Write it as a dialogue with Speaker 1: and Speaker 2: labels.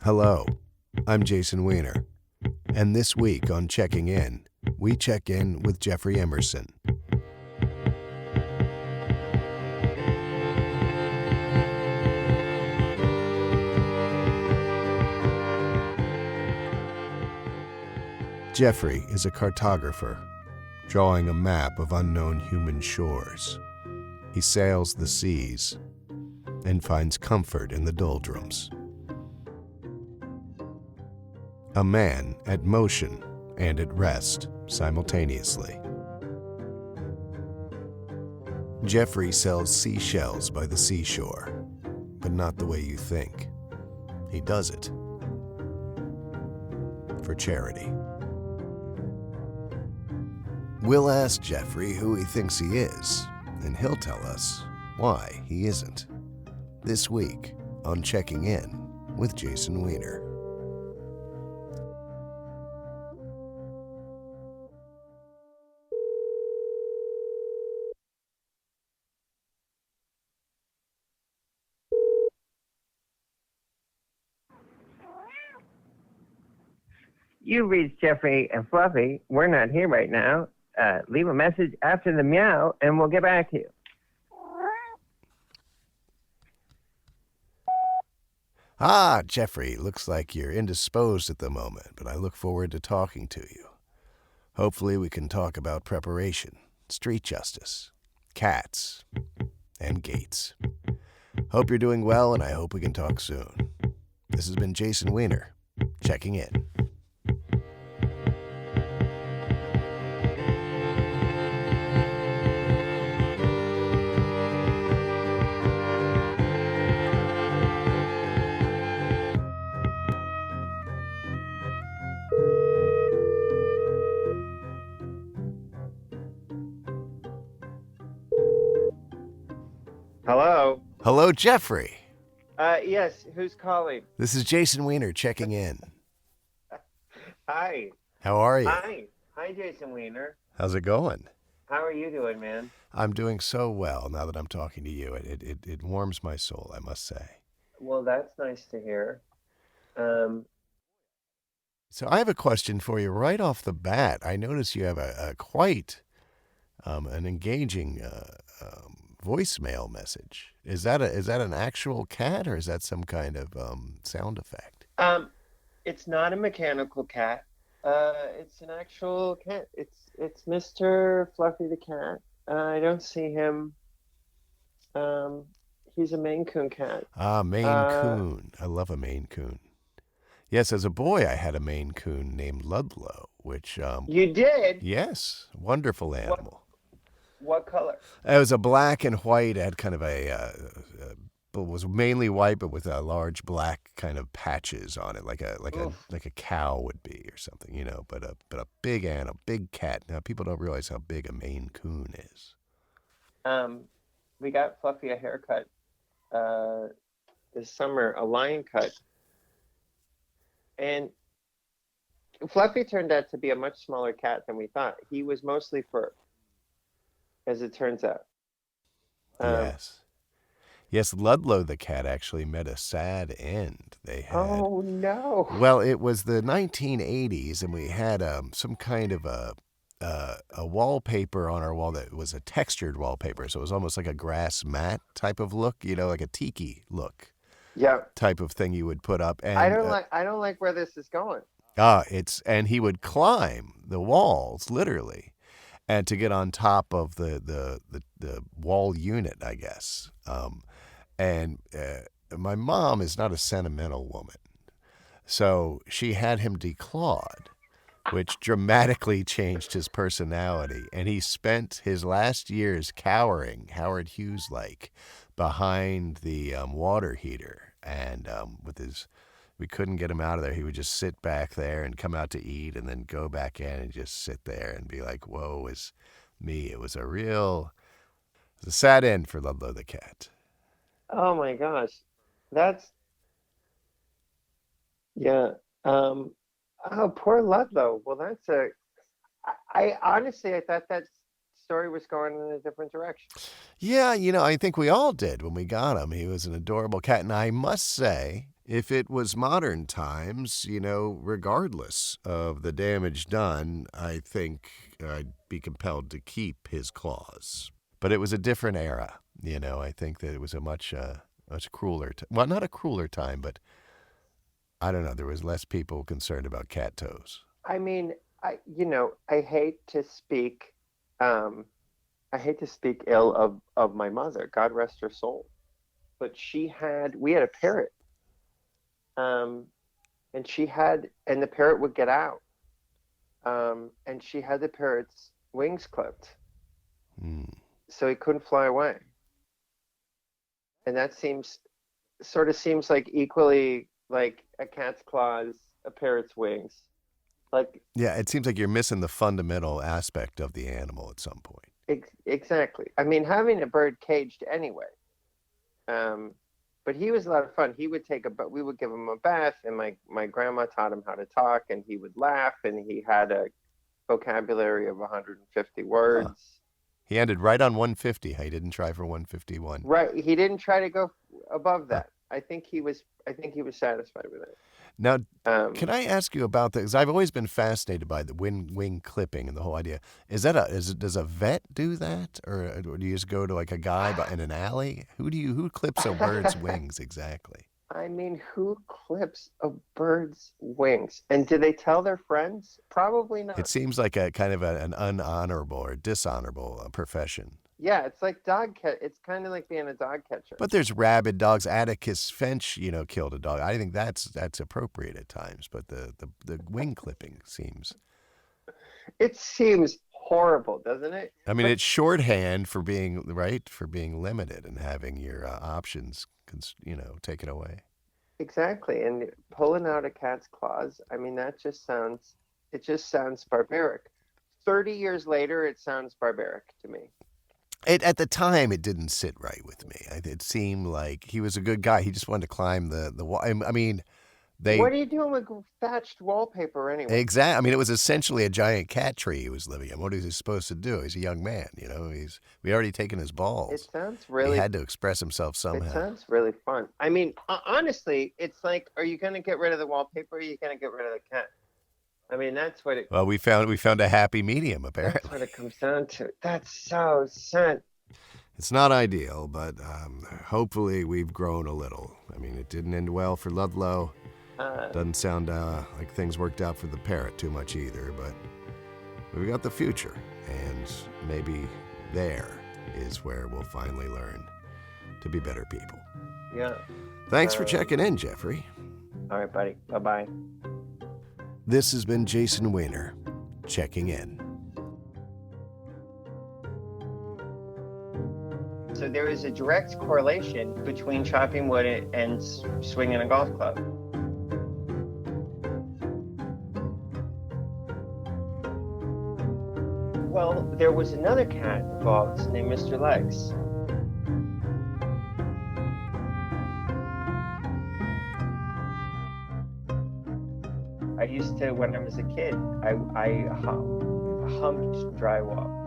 Speaker 1: Hello, I'm Jason Weiner, and this week on Checking In, we check in with Jeffery Emerson. Jeffery is a cartographer, drawing a map of unknown human shores. He sails the seas and finds comfort in the doldrums. A man at motion and at rest simultaneously. Jeffery sells seashells by the seashore, but not the way you think. He does it for charity. We'll ask Jeffery who he thinks he is, and he'll tell us why he isn't. This week on Checking In with Jason Weiner.
Speaker 2: You reached Jeffrey and Fluffy. We're not here right now. Leave a message after the meow, and we'll get back to you.
Speaker 1: Jeffrey, looks like you're indisposed at the moment, but I look forward to talking to you. Hopefully we can talk about preparation, street justice, cats, and gates. Hope you're doing well, and I hope we can talk soon. This has been Jason Weiner, checking in.
Speaker 2: Hello?
Speaker 1: Hello, Jeffrey.
Speaker 2: Yes, who's calling?
Speaker 1: This is Jason Weiner checking in.
Speaker 2: Hi.
Speaker 1: How are you?
Speaker 2: Hi, Jason Weiner.
Speaker 1: How's it going?
Speaker 2: How are you doing, man?
Speaker 1: I'm doing so well now that I'm talking to you. It warms my soul, I must say.
Speaker 2: Well, that's nice to hear.
Speaker 1: So I have a question for you right off the bat. I notice you have a quite an engaging voicemail message. Is that an actual cat, or is that some kind of sound effect?
Speaker 2: It's not a mechanical cat. It's an actual cat. It's Mr. Fluffy the cat. I don't see him. He's a Maine Coon cat.
Speaker 1: Maine Coon. I love a Maine Coon. Yes, as a boy, I had a Maine Coon named Ludlow, which...
Speaker 2: You did?
Speaker 1: Yes, wonderful animal.
Speaker 2: What color?
Speaker 1: It was a black and white. It had kind of but was mainly white, but with a large black kind of patches on it, like a cow would be or something, you know. But a big animal, big cat. Now people don't realize how big a Maine Coon is.
Speaker 2: We got Fluffy a haircut this summer, a lion cut, and Fluffy turned out to be a much smaller cat than we thought. He was mostly fur, as it turns out.
Speaker 1: Yes, Ludlow the cat actually met a sad end. They had...
Speaker 2: Oh, no.
Speaker 1: Well, it was the 1980s, and we had some kind of a wallpaper on our wall that was a textured wallpaper, so it was almost like a grass mat type of look, you know, like a tiki look.
Speaker 2: Yeah.
Speaker 1: Type of thing you would put up. And
Speaker 2: I don't like where this is going.
Speaker 1: And he would climb the walls, literally, and to get on top of the wall unit, I guess. And my mom is not a sentimental woman, so she had him declawed, which dramatically changed his personality. And he spent his last years cowering, Howard Hughes-like, behind the water heater. And we couldn't get him out of there. He would just sit back there and come out to eat and then go back in and just sit there and be like, woe is me. It was a sad end for Ludlow the cat.
Speaker 2: Oh my gosh. Yeah. Oh, poor Ludlow. Well, I honestly, I thought that story was going in a different direction.
Speaker 1: Yeah, I think we all did when we got him. He was an adorable cat. And I must say, If it was modern times, regardless of the damage done, I think I'd be compelled to keep his claws. But it was a different era. I think that it was a much crueler, well, not a crueler time, but I don't know. There was less people concerned about cat toes.
Speaker 2: I mean, I hate to speak, um, I hate to speak ill of my mother, God rest her soul, but we had a parrot, um, and the parrot would get out, and she had the parrot's wings clipped,
Speaker 1: Hmm.
Speaker 2: so he couldn't fly away. And that seems like equally like a cat's claws, a parrot's wings. Like
Speaker 1: Yeah, it seems like you're missing the fundamental aspect of the animal at some point.
Speaker 2: exactly. I mean, having a bird caged anyway. Um, but he was a lot of fun. He would but we would give him a bath, and my grandma taught him how to talk, and he would laugh, and he had a vocabulary of 150
Speaker 1: Huh.
Speaker 2: words.
Speaker 1: He ended right on 150. He didn't try for 151.
Speaker 2: Right. He didn't try to go above
Speaker 1: Huh.
Speaker 2: that. I think he was satisfied with it.
Speaker 1: Now,
Speaker 2: Um,
Speaker 1: can I ask you about this? I've always been fascinated by the wing clipping and the whole idea. Does a vet do that, or do you just go to like a guy in an alley? Who clips a bird's wings exactly?
Speaker 2: I mean, who clips a bird's wings? And do they tell their friends? Probably
Speaker 1: It
Speaker 2: not.
Speaker 1: seems like a kind of an unhonorable or dishonorable profession.
Speaker 2: Yeah, it's like dog cat. It's kind of like being a dog catcher.
Speaker 1: But there's rabid dogs. Atticus Finch, killed a dog. I think that's appropriate at times. But the wing clipping seems.
Speaker 2: It seems horrible, doesn't it?
Speaker 1: I mean,
Speaker 2: But
Speaker 1: it's shorthand for being right, for being limited and having your options, taken away.
Speaker 2: exactly. And pulling out a cat's claws, I mean, it just sounds barbaric. 30 years later, it sounds barbaric to me.
Speaker 1: At the time, it didn't sit right with me. It seemed like he was a good guy. He just wanted to climb the wall. I mean, they
Speaker 2: What are you doing with thatched wallpaper anyway?
Speaker 1: I mean, it was essentially a giant cat tree he was living in. What is he supposed to do? He's a young man. We already taken his
Speaker 2: It
Speaker 1: balls.
Speaker 2: sounds
Speaker 1: He
Speaker 2: really
Speaker 1: had to express himself
Speaker 2: It
Speaker 1: somehow.
Speaker 2: sounds really fun. I mean, honestly, it's like, are you going to get rid of the wallpaper? Or are you going to get rid of the cat? I mean,
Speaker 1: Well, we found a happy medium
Speaker 2: that's what
Speaker 1: apparently.
Speaker 2: it comes down to. That's so sad.
Speaker 1: It's not ideal, but hopefully we've grown a little. I mean, it didn't end well for Ludlow.
Speaker 2: Uh,
Speaker 1: Doesn't sound like things worked out for the parrot too much either, but we've got the future, and maybe there is where we'll finally learn to be better people.
Speaker 2: yeah.
Speaker 1: Thanks for
Speaker 2: Um,
Speaker 1: checking in, Jeffrey.
Speaker 2: all right, buddy. Bye bye.
Speaker 1: This has been Jason Weiner, checking in.
Speaker 2: So there is a direct correlation between chopping wood and swinging a golf club. Well, there was another cat involved named Mr. Legs. I used to, when I was a kid, I humped drywall.